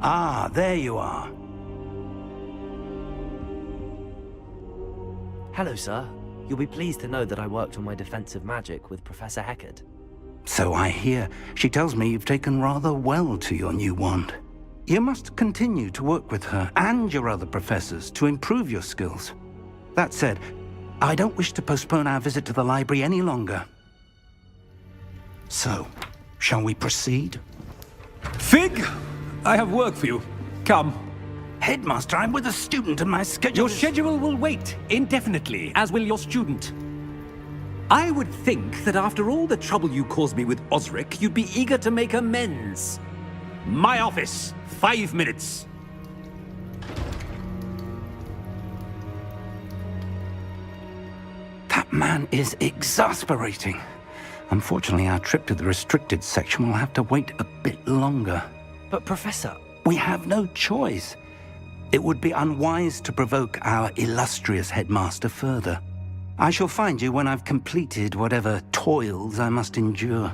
Ah, there you are. Hello, sir. You'll be pleased to know that I worked on my defensive magic with Professor Heckard. So I hear. She tells me you've taken rather well to your new wand. You must continue to work with her and your other professors to improve your skills. That said, I don't wish to postpone our visit to the library any longer. So, shall we proceed? Fig, I have work for you. Come. Headmaster, I'm with a student and my schedule Your schedule will wait indefinitely, as will your student. I would think that after all the trouble you caused me with Osric, you'd be eager to make amends. My office, 5 minutes. That man is exasperating. Unfortunately, our trip to the restricted section will have to wait a bit longer. But Professor... We have no choice. It would be unwise to provoke our illustrious headmaster further. I shall find you when I've completed whatever toils I must endure.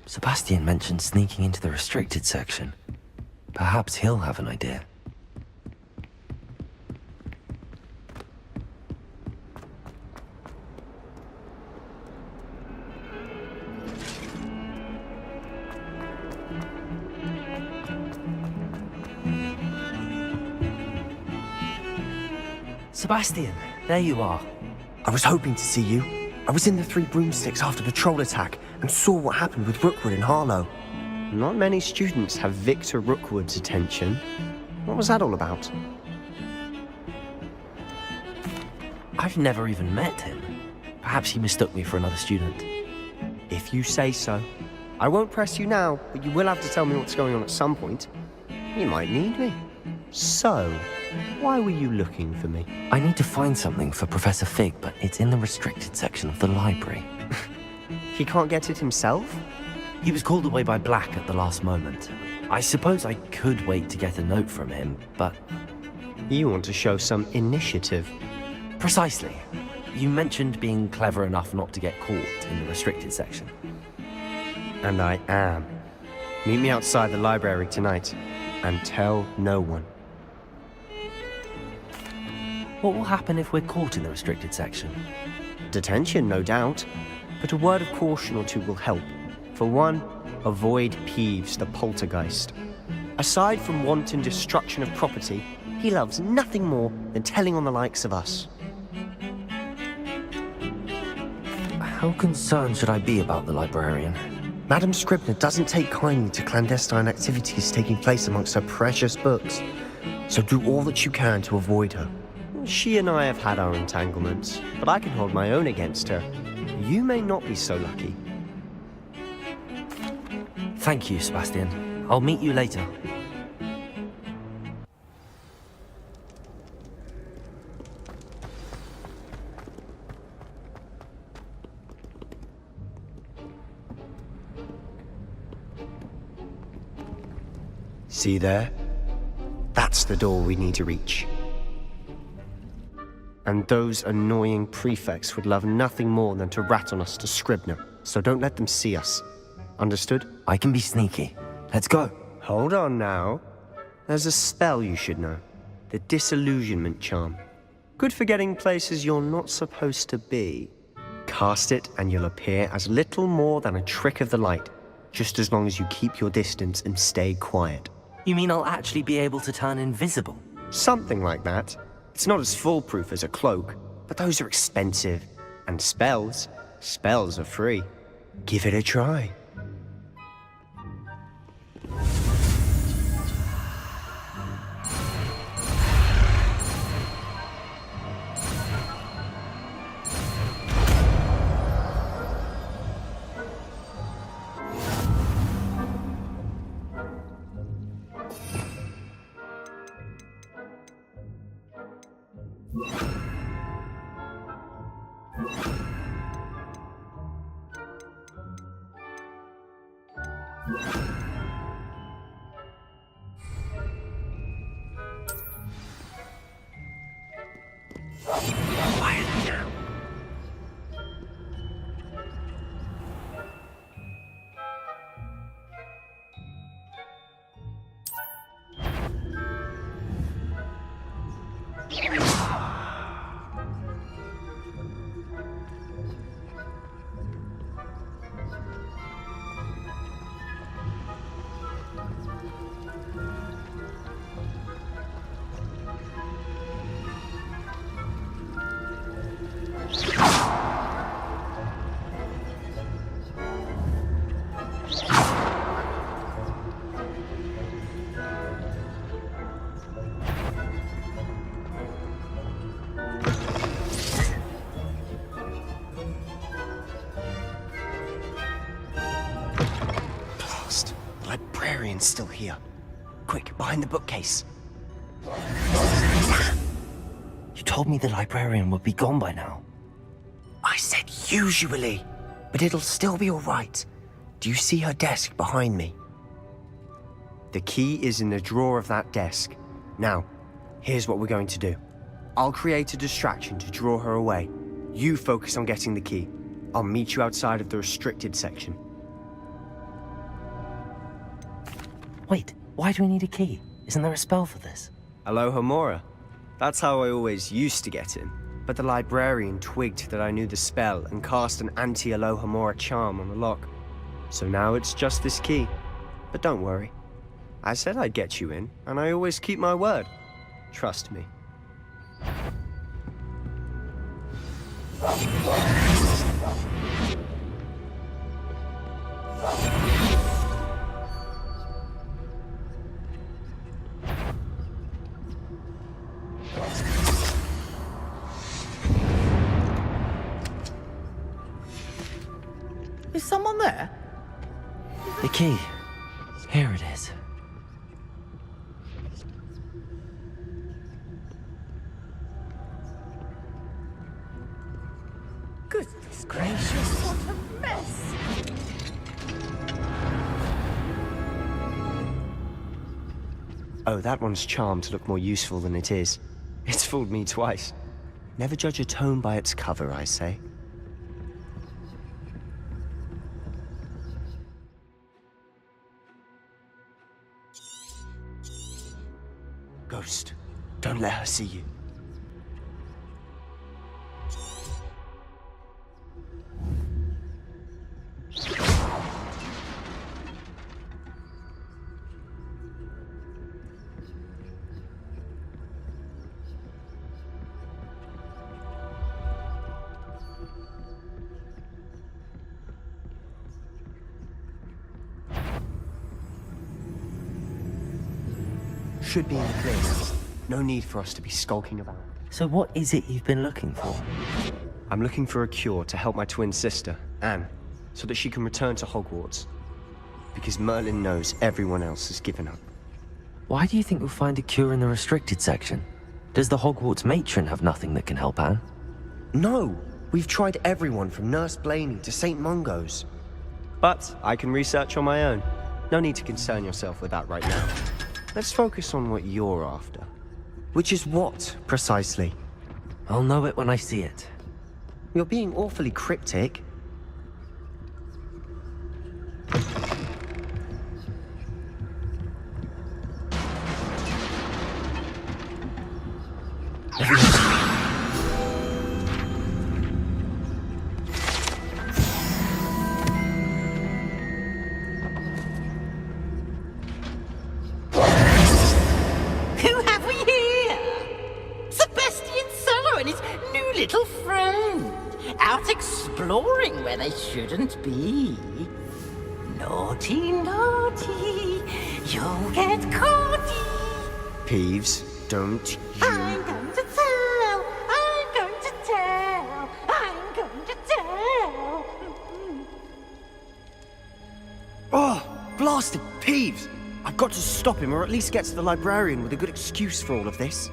Sebastian mentioned sneaking into the restricted section. Perhaps he'll have an idea. Sebastian, there you are. I was hoping to see you. I was in the Three Broomsticks after the troll attack and saw what happened with Rookwood and Harlow. Not many students have Victor Rookwood's attention. What was that all about? I've never even met him. Perhaps he mistook me for another student. If you say so. I won't press you now, but you will have to tell me what's going on at some point. You might need me. So, why were you looking for me? I need to find something for Professor Fig, but it's in the restricted section of the library. He can't get it himself? He was called away by Black at the last moment. I suppose I could wait to get a note from him, but... You want to show some initiative. Precisely. You mentioned being clever enough not to get caught in the restricted section. And I am. Meet me outside the library tonight, and tell no one. What will happen if we're caught in the restricted section? Detention, no doubt. But a word of caution or two will help. For one, avoid Peeves, the poltergeist. Aside from wanton destruction of property, he loves nothing more than telling on the likes of us. How concerned should I be about the librarian? Madam Scribner doesn't take kindly to clandestine activities taking place amongst her precious books, so do all that you can to avoid her. She and I have had our entanglements, but I can hold my own against her. You may not be so lucky. Thank you, Sebastian. I'll meet you later. See there? That's the door we need to reach. And those annoying prefects would love nothing more than to rat on us to Scribner, so don't let them see us. Understood? I can be sneaky. Let's go. Hold on now. There's a spell you should know. The Disillusionment Charm. Good for getting places you're not supposed to be. Cast it and you'll appear as little more than a trick of the light, just as long as you keep your distance and stay quiet. You mean I'll actually be able to turn invisible? Something like that. It's not as foolproof as a cloak, but those are expensive. And spells are free. Give it a try. Quietly now. Blast. The librarian's still here. Quick, behind the bookcase. You told me the librarian would be gone by now. I said usually, but it'll still be all right. Do you see her desk behind me? The key is in the drawer of that desk. Now, here's what we're going to do. I'll create a distraction to draw her away. You focus on getting the key. I'll meet you outside of the restricted section. Wait, why do we need a key? Isn't there a spell for this? Aloha Mora. That's how I always used to get in. But the librarian twigged that I knew the spell and cast an anti-Aloha Mora charm on the lock. So now it's just this key. But don't worry. I said I'd get you in, and I always keep my word. Trust me. Is someone there? The key. Here it is. Goodness gracious, what a mess! Oh, that one's charmed to look more useful than it is. It's fooled me twice. Never judge a tome by its cover, I say. Ghost, don't let her see you. Should be in the clear now. No need for us to be skulking about. So what is it you've been looking for? I'm looking for a cure to help my twin sister, Anne, so that she can return to Hogwarts. Because Merlin knows everyone else has given up. Why do you think we'll find a cure in the restricted section? Does the Hogwarts matron have nothing that can help Anne? No! We've tried everyone from Nurse Blaney to St. Mungo's. But I can research on my own. No need to concern yourself with that right now. Let's focus on what you're after. Which is what, precisely? I'll know it when I see it. You're being awfully cryptic. Who have we here? Sebastian Cello and his new little friend. Out exploring where they shouldn't be. Naughty, naughty, you'll get caughty. Peeves, don't you... I'm going to tell, I'm going to tell, I'm going to tell. Oh, blasted Peeves! I've got to stop him, or at least get to the librarian with a good excuse for all of this.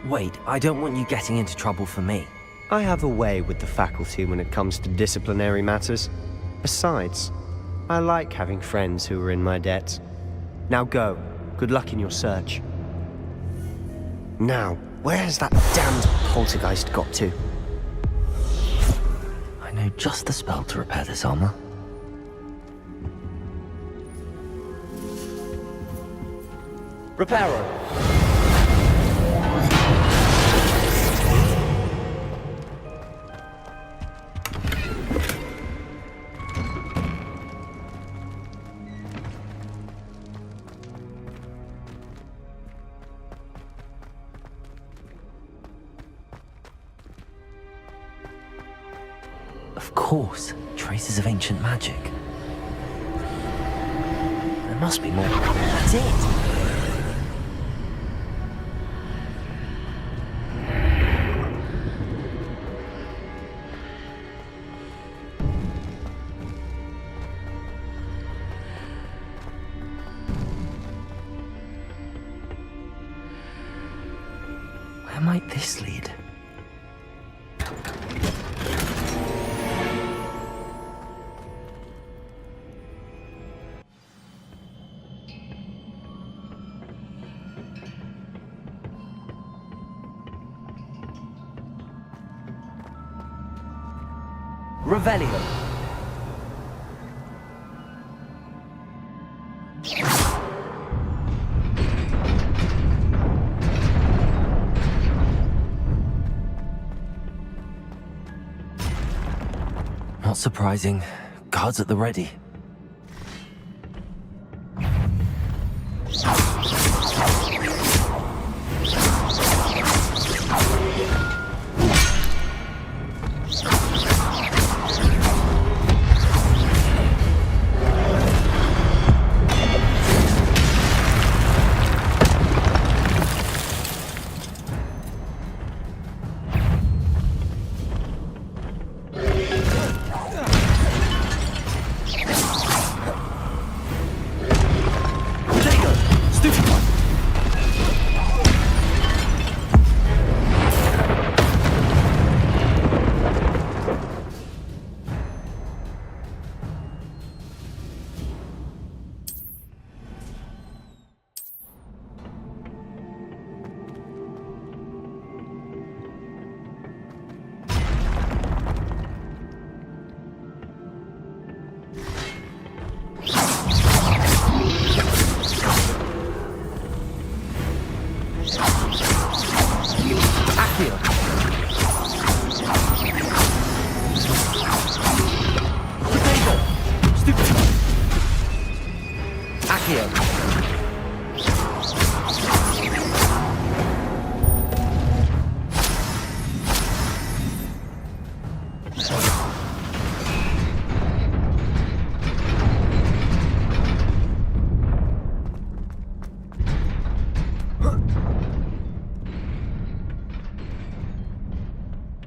Wait, I don't want you getting into trouble for me. I have a way with the faculty when it comes to disciplinary matters. Besides, I like having friends who are in my debt. Now go. Good luck in your search. Now, where has that damned poltergeist got to? I know just the spell to repair this armor. Repairer. Of course, traces of ancient magic. There must be more. That's it! Where might this lead? Revelio. Not surprising. Guards at the ready.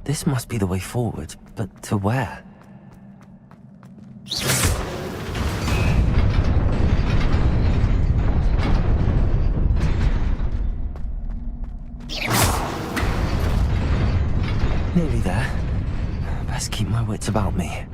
This must be the way forward, but to where? Nearly there. Best keep my wits about me.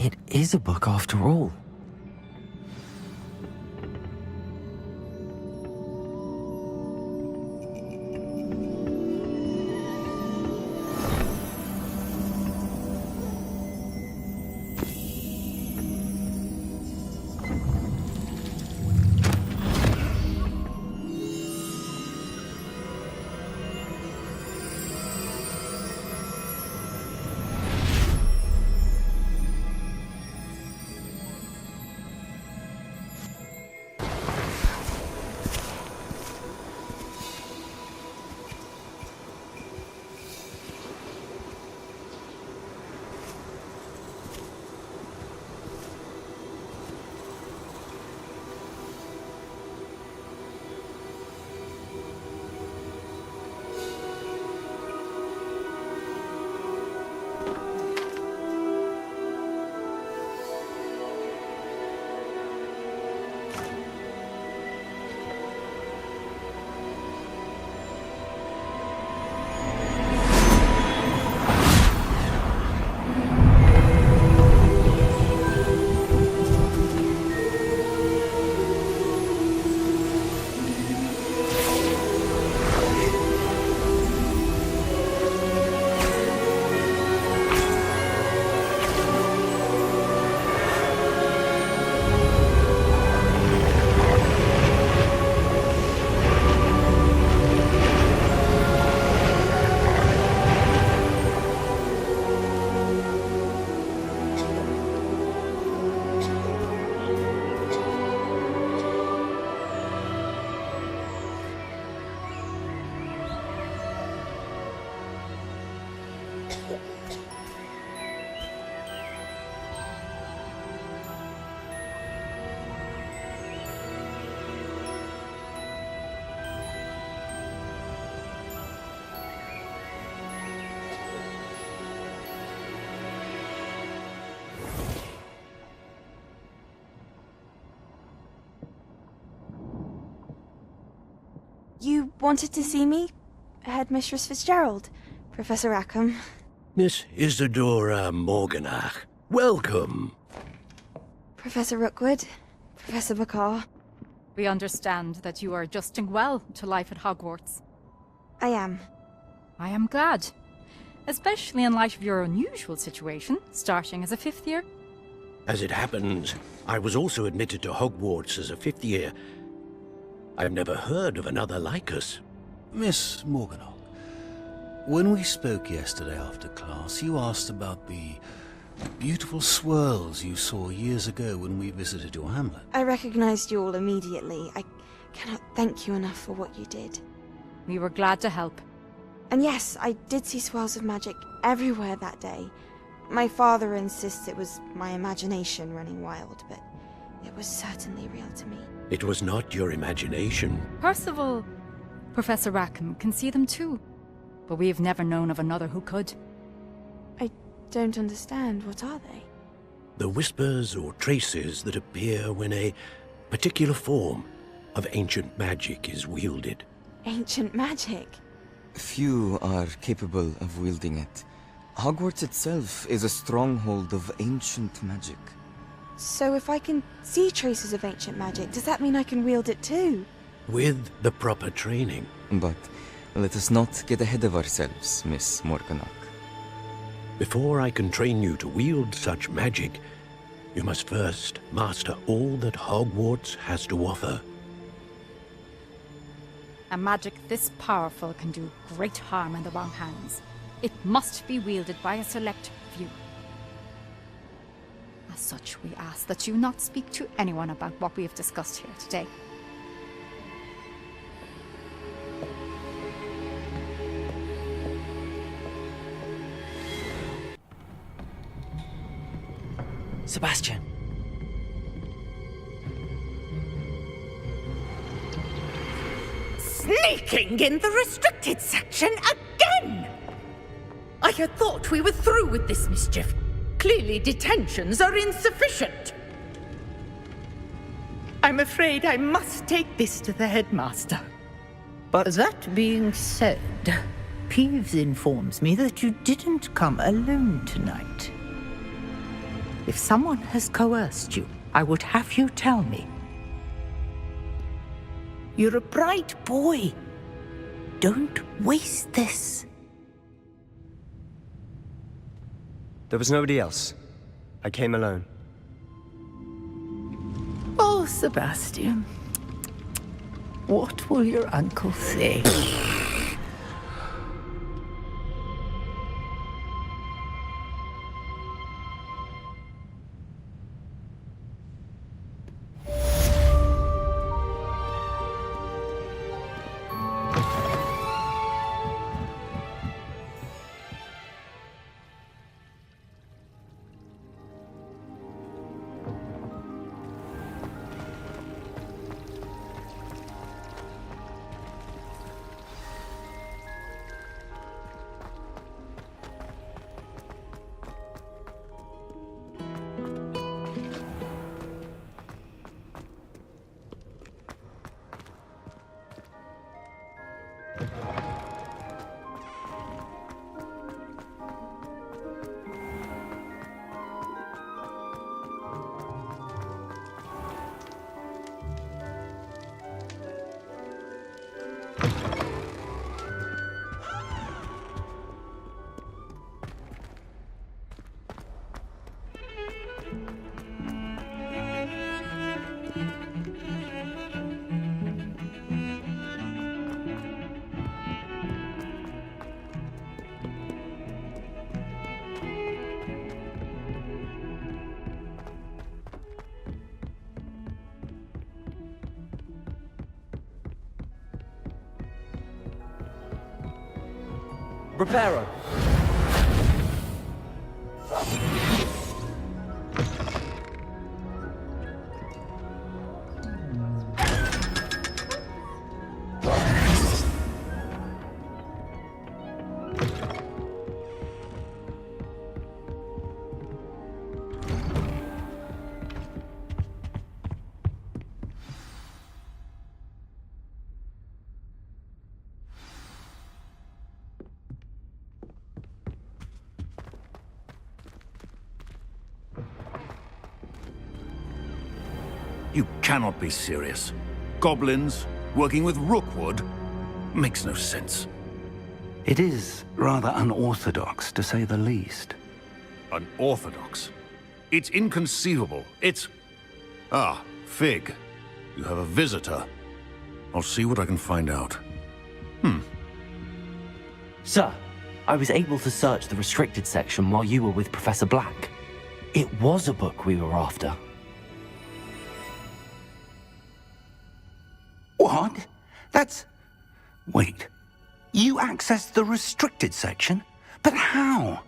It is a book after all. You wanted to see me? Headmistress Fitzgerald? Professor Rackham? Miss Isadora Morganach, welcome. Professor Rookwood? Professor McCaw? We understand that you are adjusting well to life at Hogwarts. I am. I am glad. Especially in light of your unusual situation, starting as a 5th year. As it happens, I was also admitted to Hogwarts as a 5th year. I've never heard of another like us. Miss Morganach, when we spoke yesterday after class, you asked about the beautiful swirls you saw years ago when we visited your hamlet. I recognized you all immediately. I cannot thank you enough for what you did. We were glad to help. And yes, I did see swirls of magic everywhere that day. My father insists it was my imagination running wild, but it was certainly real to me. It was not your imagination. Percival, Professor Rackham can see them too. But we have never known of another who could. I don't understand. What are they? The whispers or traces that appear when a particular form of ancient magic is wielded. Ancient magic? Few are capable of wielding it. Hogwarts itself is a stronghold of ancient magic. So if I can see traces of ancient magic, does that mean I can wield it too? With the proper training. But let us not get ahead of ourselves, Miss Morganach. Before I can train you to wield such magic, you must first master all that Hogwarts has to offer. A magic this powerful can do great harm in the wrong hands. It must be wielded by a select few. As such, we ask that you not speak to anyone about what we have discussed here today. Sebastian. Sneaking in the restricted section again! I had thought we were through with this mischief. Clearly detentions are insufficient. I'm afraid I must take this to the headmaster. But that being said, Peeves informs me that you didn't come alone tonight. If someone has coerced you, I would have you tell me. You're a bright boy. Don't waste this. There was nobody else. I came alone. Oh, Sebastian. What will your uncle say? Reparo. You cannot be serious. Goblins working with Rookwood? Makes no sense. It is rather unorthodox, to say the least. Unorthodox? It's inconceivable. It's... Ah, Fig. You have a visitor. I'll see what I can find out. Sir, I was able to search the restricted section while you were with Professor Black. It was a book we were after. What? That's... Wait. You accessed the restricted section? But how?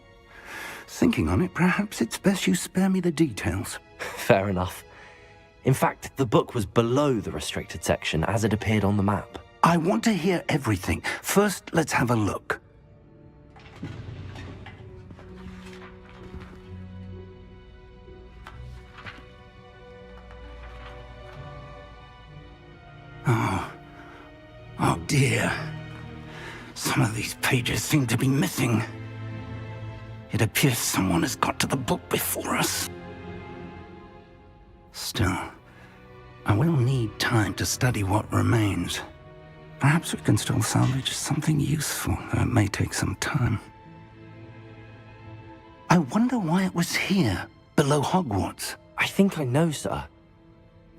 Thinking on it, perhaps it's best you spare me the details. Fair enough. In fact, the book was below the restricted section as it appeared on the map. I want to hear everything. First, let's have a look. Oh dear. Some of these pages seem to be missing. It appears someone has got to the book before us. Still, I will need time to study what remains. Perhaps we can still salvage something useful, though it may take some time. I wonder why it was here, below Hogwarts. I think I know, sir.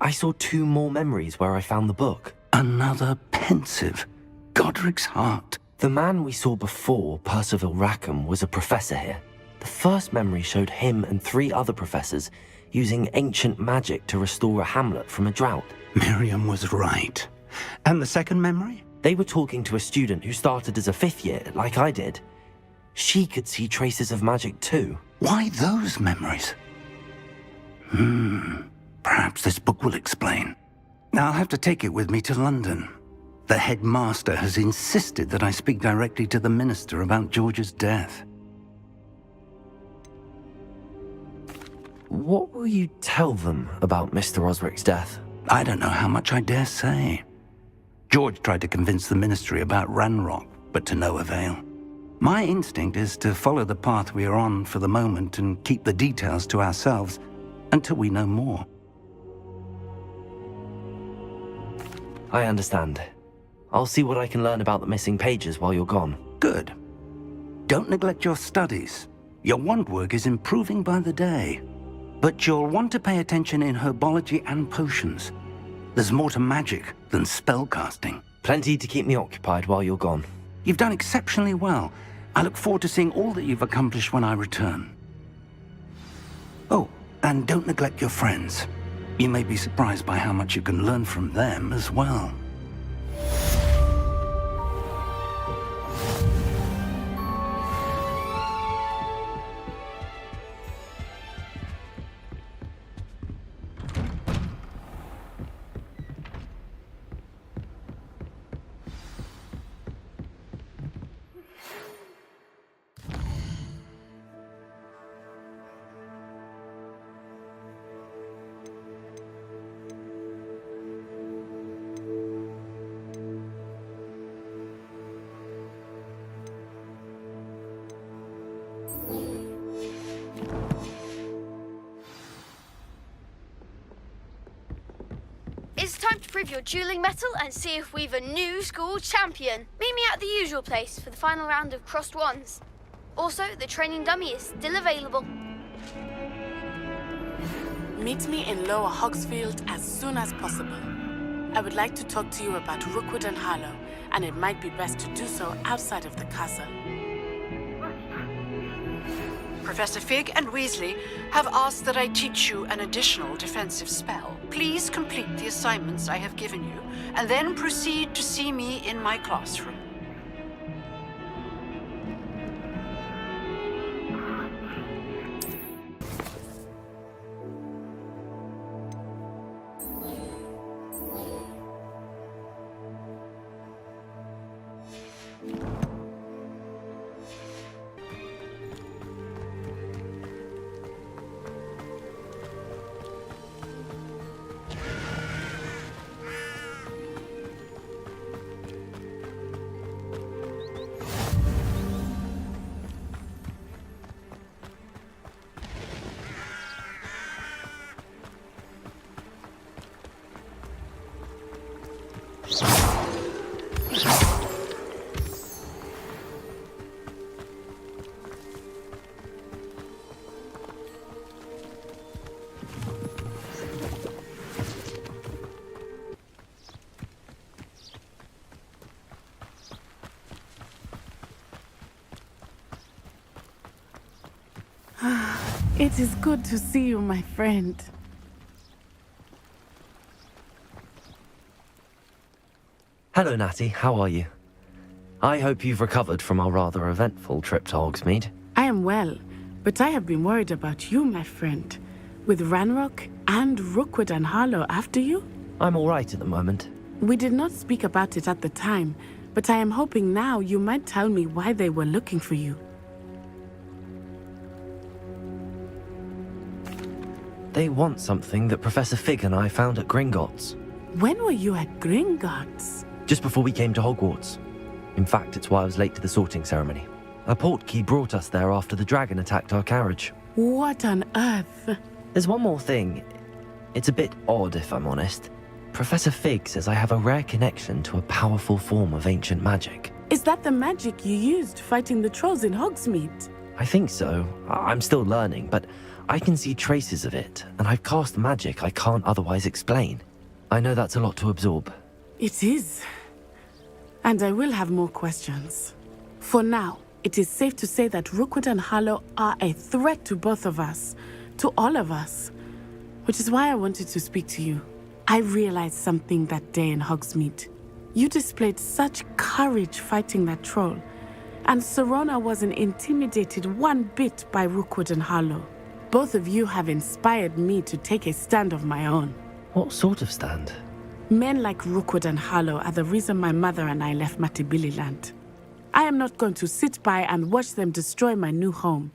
I saw 2 more memories where I found the book. Another pensive. Godric's heart. The man we saw before, Percival Rackham, was a professor here. The first memory showed him and 3 other professors using ancient magic to restore a hamlet from a drought. Miriam was right. And the second memory? They were talking to a student who started as a 5th year, like I did. She could see traces of magic too. Why those memories? Perhaps this book will explain. I'll have to take it with me to London. The headmaster has insisted that I speak directly to the minister about George's death. What will you tell them about Mr. Osric's death? I don't know how much I dare say. George tried to convince the ministry about Ranrock, but to no avail. My instinct is to follow the path we are on for the moment and keep the details to ourselves until we know more. I understand. I'll see what I can learn about the missing pages while you're gone. Good. Don't neglect your studies. Your wand work is improving by the day. But you'll want to pay attention in herbology and potions. There's more to magic than spellcasting. Plenty to keep me occupied while you're gone. You've done exceptionally well. I look forward to seeing all that you've accomplished when I return. Oh, and don't neglect your friends. You may be surprised by how much you can learn from them as well. It's time to prove your dueling mettle and see if we've a new school champion. Meet me at the usual place for the final round of crossed wands. Also, the training dummy is still available. Meet me in Lower Hogsfield as soon as possible. I would like to talk to you about Rookwood and Harlow, and it might be best to do so outside of the castle. Professor Fig and Weasley have asked that I teach you an additional defensive spell. Please complete the assignments I have given you, and then proceed to see me in my classroom. It is good to see you, my friend. Hello, Natty. How are you? I hope you've recovered from our rather eventful trip to Hogsmeade. I am well, but I have been worried about you, my friend. With Ranrock and Rookwood and Harlow after you? I'm all right at the moment. We did not speak about it at the time, but I am hoping now you might tell me why they were looking for you. They want something that Professor Fig and I found at Gringotts. When were you at Gringotts? Just before we came to Hogwarts. In fact, it's why I was late to the sorting ceremony. A portkey brought us there after the dragon attacked our carriage. What on earth? There's one more thing. It's a bit odd, if I'm honest. Professor Fig says I have a rare connection to a powerful form of ancient magic. Is that the magic you used fighting the trolls in Hogsmeade? I think so. I'm still learning, but I can see traces of it, and I've cast magic I can't otherwise explain. I know that's a lot to absorb. It is. And I will have more questions. For now, it is safe to say that Rookwood and Harlow are a threat to both of us, to all of us. Which is why I wanted to speak to you. I realized something that day in Hogsmeade. You displayed such courage fighting that troll, and Serona wasn't intimidated one bit by Rookwood and Harlow. Both of you have inspired me to take a stand of my own. What sort of stand? Men like Rookwood and Harlow are the reason my mother and I left Matibili land. I am not going to sit by and watch them destroy my new home.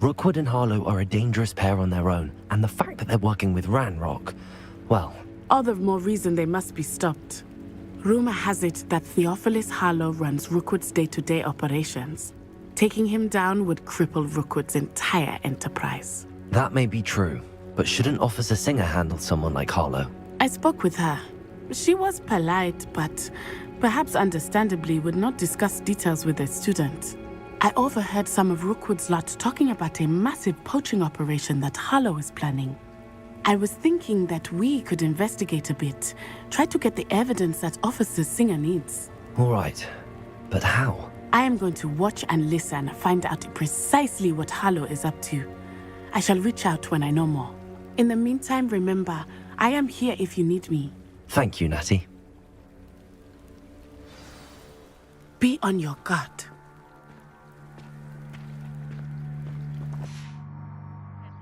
Rookwood and Harlow are a dangerous pair on their own, and the fact that they're working with Ranrock, well... All the more reason they must be stopped. Rumor has it that Theophilus Harlow runs Rookwood's day-to-day operations. Taking him down would cripple Rookwood's entire enterprise. That may be true, but shouldn't Officer Singer handle someone like Harlow? I spoke with her. She was polite, but perhaps understandably would not discuss details with a student. I overheard some of Rookwood's lot talking about a massive poaching operation that Harlow is planning. I was thinking that we could investigate a bit, try to get the evidence that Officer Singer needs. All right, but how? I am going to watch and listen, find out precisely what Harlow is up to. I shall reach out when I know more. In the meantime, remember, I am here if you need me. Thank you, Natty. Be on your guard.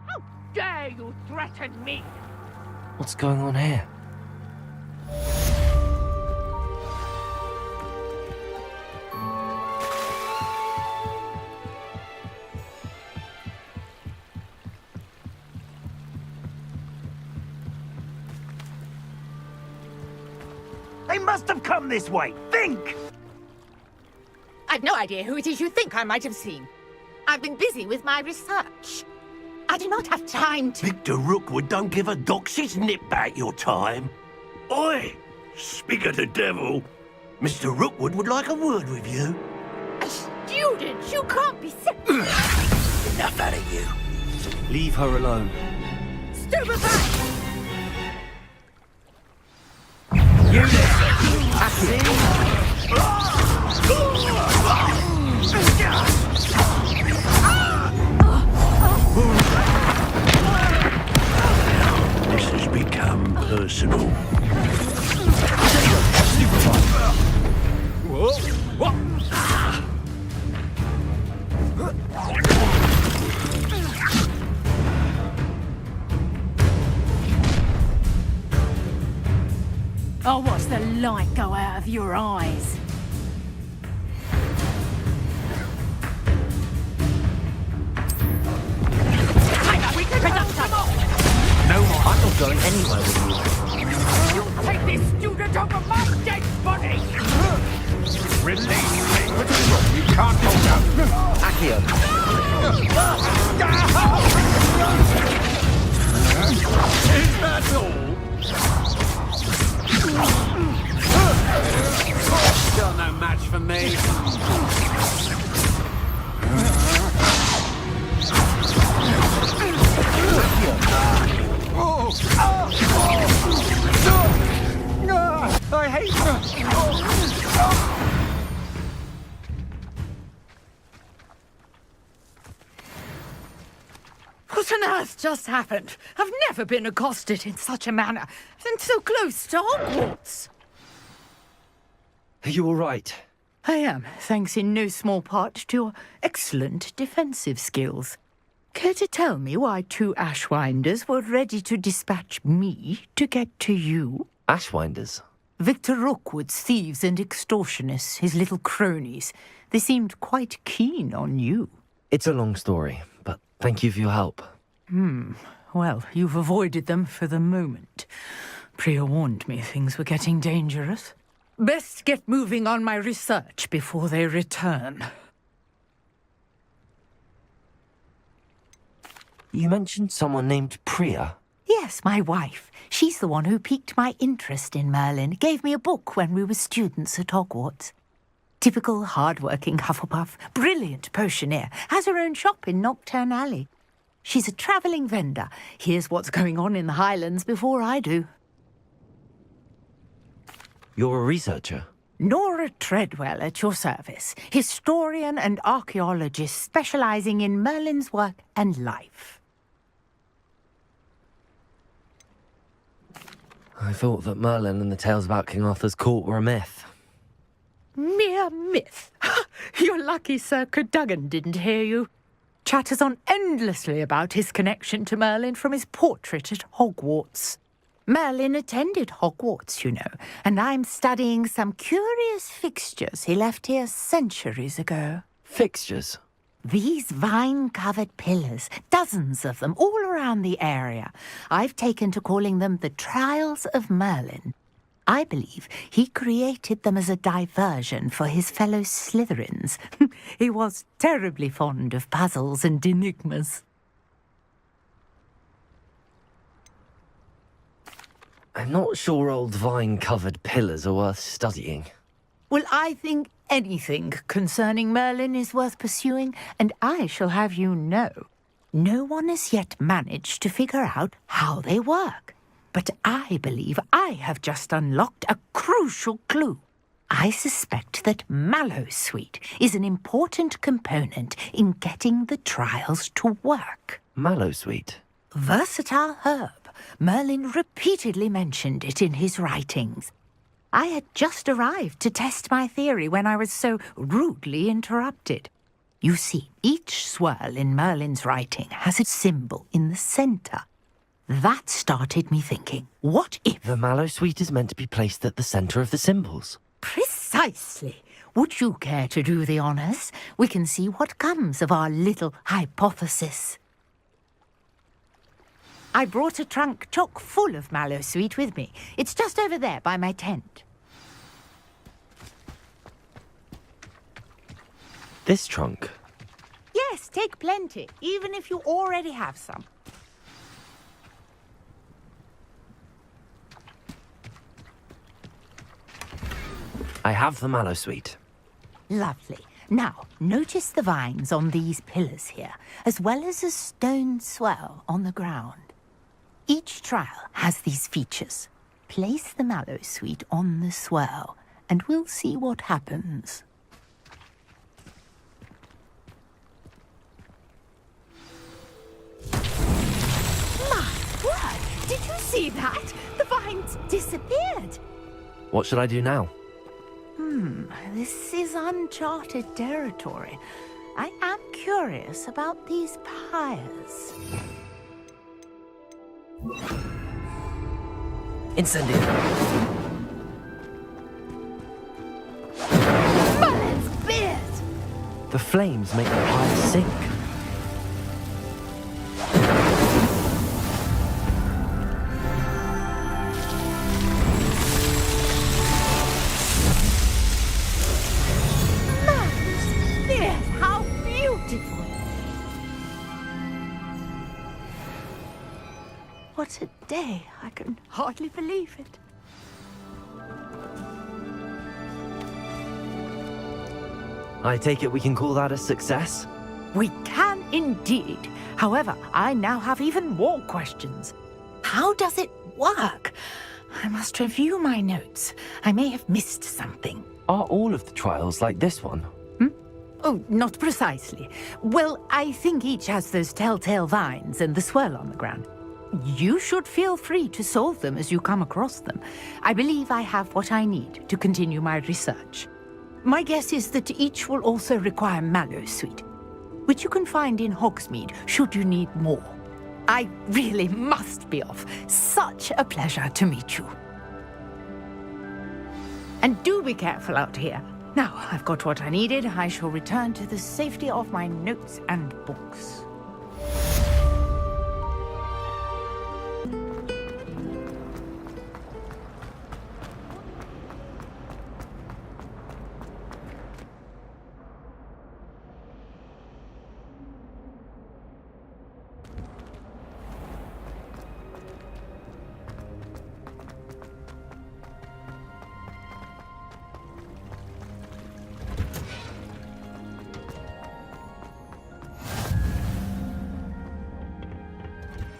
How dare you threaten me? What's going on here? They must have come this way. Think! I've no idea who it is you think I might have seen. I've been busy with my research. I do not have time to... Victor Rookwood don't give a doxy's nip back your time. Oi! Speak of the devil. Mr. Rookwood would like a word with you. A student? You can't be sick. Enough out of you. Leave her alone. Stupefy! You listen. I see. This has become personal. I'll watch the light go out of your eyes. No more. I'm not going anywhere with you. You'll take this student over my dead body! Release me. You can't hold out. Accio. Is that all? Still no match for me. I hate What on earth just happened? I've never been accosted in such a manner, and so close to Hogwarts. Are you all right? I am, thanks in no small part to your excellent defensive skills. Care to tell me why two Ashwinders were ready to dispatch me to get to you? Ashwinders? Victor Rookwood's thieves and extortionists, his little cronies. They seemed quite keen on you. It's a long story, but thank you for your help. Well, you've avoided them for the moment. Priya warned me things were getting dangerous. Best get moving on my research before they return. You mentioned someone named Priya. Yes, my wife. She's the one who piqued my interest in Merlin. Gave me a book when we were students at Hogwarts. Typical hard-working Hufflepuff, brilliant potioneer, has her own shop in Knockturn Alley. She's a travelling vendor. Hears what's going on in the Highlands before I do. You're a researcher? Nora Treadwell at your service, historian and archaeologist specializing in Merlin's work and life. I thought that Merlin and the tales about King Arthur's court were a myth. Mere myth. You're lucky Sir Cadogan didn't hear you. Chatters on endlessly about his connection to Merlin from his portrait at Hogwarts. Merlin attended Hogwarts, you know, and I'm studying some curious fixtures he left here centuries ago. Fixtures? These vine-covered pillars, dozens of them, all around the area. I've taken to calling them the Trials of Merlin. I believe he created them as a diversion for his fellow Slytherins. He was terribly fond of puzzles and enigmas. I'm not sure old vine-covered pillars are worth studying. Well, I think anything concerning Merlin is worth pursuing, and I shall have you know, no one has yet managed to figure out how they work. But I believe I have just unlocked a crucial clue. I suspect that Mallowsweet is an important component in getting the trials to work. Mallowsweet? Versatile herb. Merlin repeatedly mentioned it in his writings. I had just arrived to test my theory when I was so rudely interrupted. You see, each swirl in Merlin's writing has a symbol in the centre. That started me thinking, what if... The Mallowsweet is meant to be placed at the centre of the symbols. Precisely. Would you care to do the honours? We can see what comes of our little hypothesis. I brought a trunk chock full of Mallowsweet with me. It's just over there by my tent. This trunk? Yes, take plenty, even if you already have some. I have the Mallowsweet. Lovely. Now, notice the vines on these pillars here, as well as a stone swell on the ground. Each trial has these features. Place the Mallowsweet on the swell, and we'll see what happens. My word! Did you see that? The vines disappeared. What should I do now? This is uncharted territory. I am curious about these pyres. Incendio. Merlin's beard! The flames make the pyre sink. What a day. I can hardly believe it. I take it we can call that a success? We can indeed. However, I now have even more questions. How does it work? I must review my notes. I may have missed something. Are all of the trials like this one? Oh, not precisely. Well, I think each has those telltale vines and the swirl on the ground. You should feel free to solve them as you come across them. I believe I have what I need to continue my research. My guess is that each will also require Mallowsweet, which you can find in Hogsmeade should you need more. I really must be off. Such a pleasure to meet you. And do be careful out here. Now I've got what I needed, I shall return to the safety of my notes and books.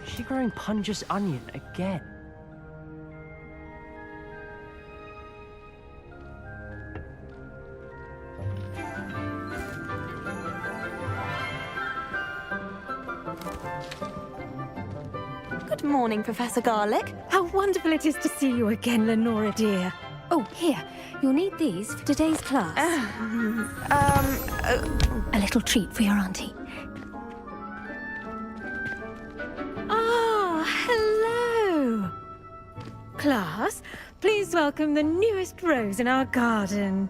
She growing Punja's onion again. Good morning, Professor Garlick. How wonderful it is to see you again, Lenora dear. Oh, here. You'll need these for today's class. A little treat for your auntie. Ah, hello. Class, please welcome the newest rose in our garden.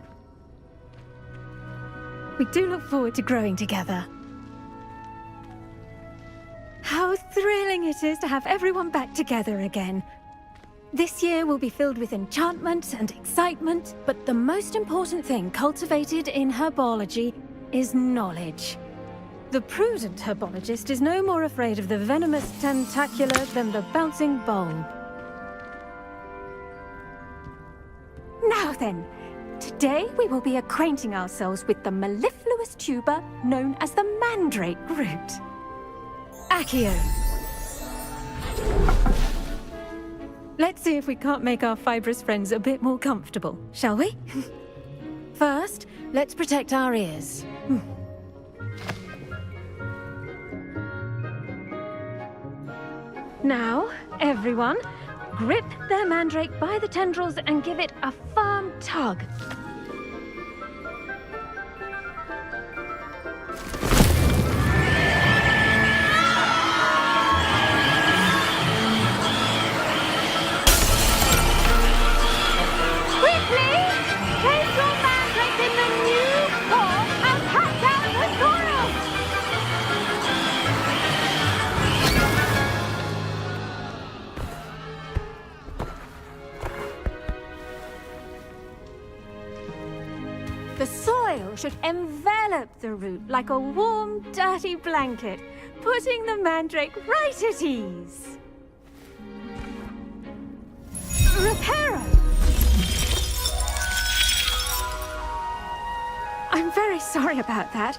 We do look forward to growing together. How thrilling it is to have everyone back together again. This year will be filled with enchantment and excitement, but the most important thing cultivated in herbology is knowledge. The prudent herbologist is no more afraid of the venomous tentacular than the bouncing bulb. Now then, today we will be acquainting ourselves with the mellifluous tuber known as the mandrake root. Accio. Let's see if we can't make our fibrous friends a bit more comfortable, shall we? First, let's protect our ears. Now, everyone, grip their mandrake by the tendrils and give it a firm tug. The soil should envelop the root like a warm, dirty blanket, putting the mandrake right at ease. Reparo! I'm very sorry about that.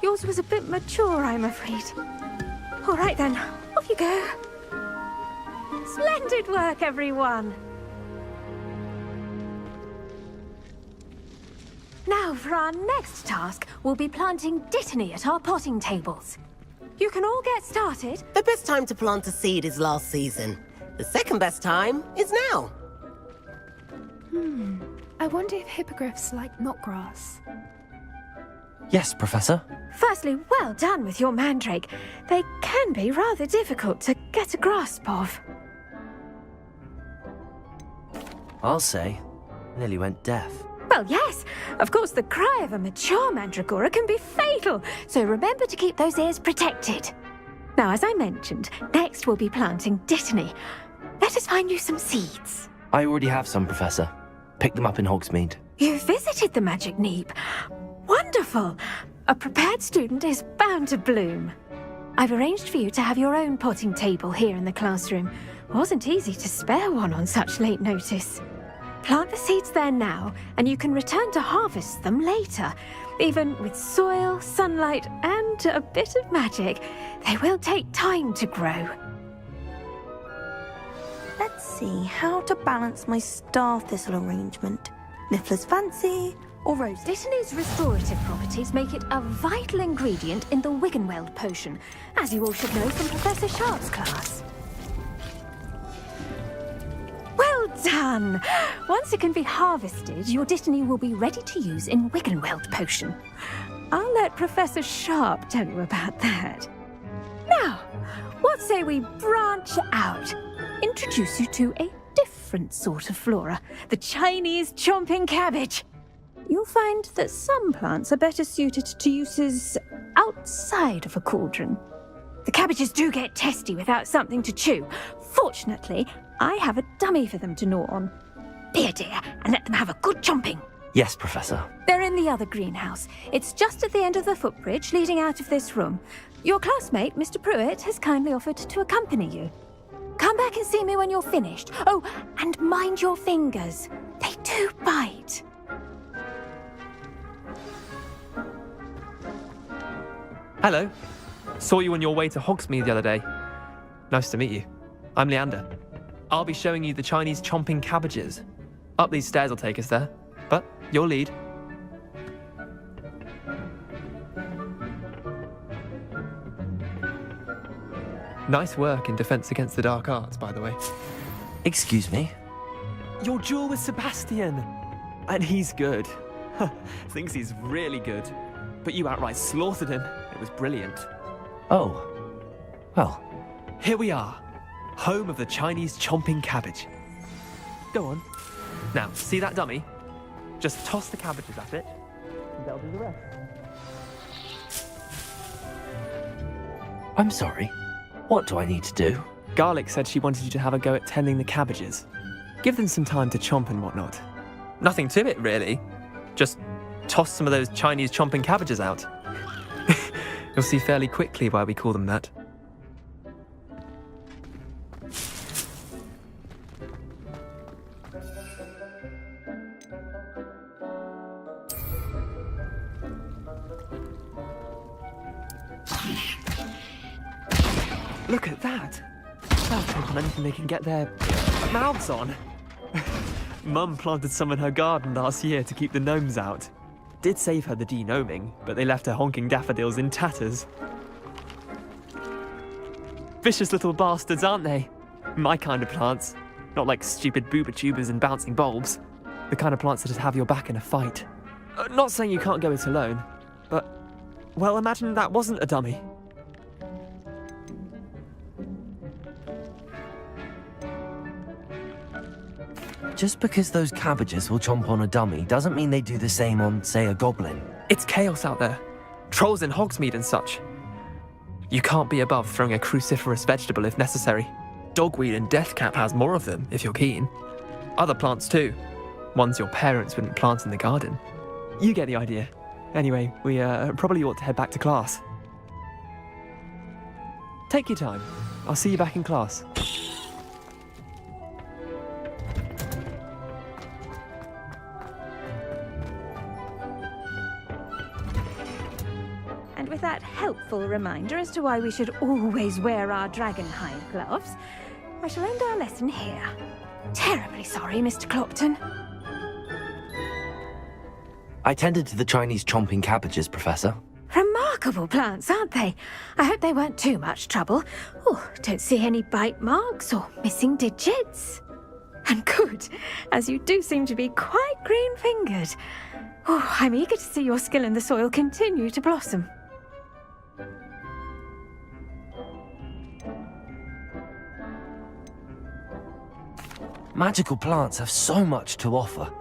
Yours was a bit mature, I'm afraid. All right then, off you go. Splendid work, everyone. Now, for our next task, we'll be planting dittany at our potting tables. You can all get started. The best time to plant a seed is last season. The second best time is now. I wonder if hippogriffs like knotgrass. Yes, Professor. Firstly, well done with your mandrake. They can be rather difficult to get a grasp of. I'll say. Nearly went deaf. Well, yes. Of course, the cry of a mature mandragora can be fatal, so remember to keep those ears protected. Now, as I mentioned, next we'll be planting dittany. Let us find you some seeds. I already have some, Professor. Picked them up in Hogsmeade. You visited the Magic Neep. Wonderful. A prepared student is bound to bloom. I've arranged for you to have your own potting table here in the classroom. Wasn't easy to spare one on such late notice. Plant the seeds there now, and you can return to harvest them later. Even with soil, sunlight, and a bit of magic, they will take time to grow. Let's see how to balance my star thistle arrangement. Niffler's fancy or rose? Dittany's restorative properties make it a vital ingredient in the Wiggenweld potion, as you all should know from Professor Sharp's class. Well done! Once it can be harvested, your dittany will be ready to use in Wiggenweld potion. I'll let Professor Sharp tell you about that. Now, what say we branch out? Introduce you to a different sort of flora, the Chinese chomping cabbage. You'll find that some plants are better suited to uses outside of a cauldron. The cabbages do get testy without something to chew. Fortunately, I have a dummy for them to gnaw on. Be a dear and let them have a good chomping. Yes, Professor. They're in the other greenhouse. It's just at the end of the footbridge leading out of this room. Your classmate, Mr. Pruitt, has kindly offered to accompany you. Come back and see me when you're finished. Oh, and mind your fingers. They do bite. Hello. Saw you on your way to Hogsmeade the other day. Nice to meet you. I'm Leander. I'll be showing you the Chinese chomping cabbages. Up these stairs will take us there, but you'll lead. Nice work in Defense Against the Dark Arts, by the way. Excuse me? Your duel with Sebastian! And he's good. Thinks he's really good. But you outright slaughtered him. It was brilliant. Oh. Well. Here we are. Home of the Chinese chomping cabbage. Go on. Now, see that dummy? Just toss the cabbages at it, and they'll do the rest. I'm sorry. What do I need to do? Garlic said she wanted you to have a go at tending the cabbages. Give them some time to chomp and whatnot. Nothing to it, really. Just toss some of those Chinese chomping cabbages out. You'll see fairly quickly why we call them that. Look at that! They'll take on anything they can get their mouths on. Mum planted some in her garden last year to keep the gnomes out. Did save her the de-gnoming, but they left her honking daffodils in tatters. Vicious little bastards, aren't they? My kind of plants. Not like stupid booba tubers and bouncing bulbs. The kind of plants that just have your back in a fight. Not saying you can't go it alone, but... well, imagine that wasn't a dummy. Just because those cabbages will chomp on a dummy doesn't mean they do the same on, say, a goblin. It's chaos out there. Trolls in Hogsmeade and such. You can't be above throwing a cruciferous vegetable if necessary. Dogweed and deathcap has more of them, if you're keen. Other plants too. Ones your parents wouldn't plant in the garden. You get the idea. Anyway, we probably ought to head back to class. Take your time. I'll see you back in class. And with that helpful reminder as to why we should always wear our dragonhide gloves, I shall end our lesson here. Terribly sorry, Mr. Clopton. I tended to the Chinese chomping cabbages, Professor. Remarkable plants, aren't they? I hope they weren't too much trouble. Oh, don't see any bite marks or missing digits. And good, as you do seem to be quite green-fingered. Oh, I'm eager to see your skill in the soil continue to blossom. Magical plants have so much to offer.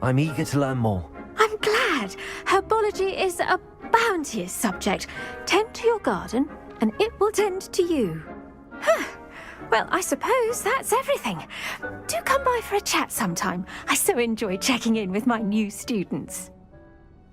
I'm eager to learn more. I'm glad. Herbology is a bounteous subject. Tend to your garden, and it will tend to you. Huh. Well, I suppose that's everything. Do come by for a chat sometime. I so enjoy checking in with my new students.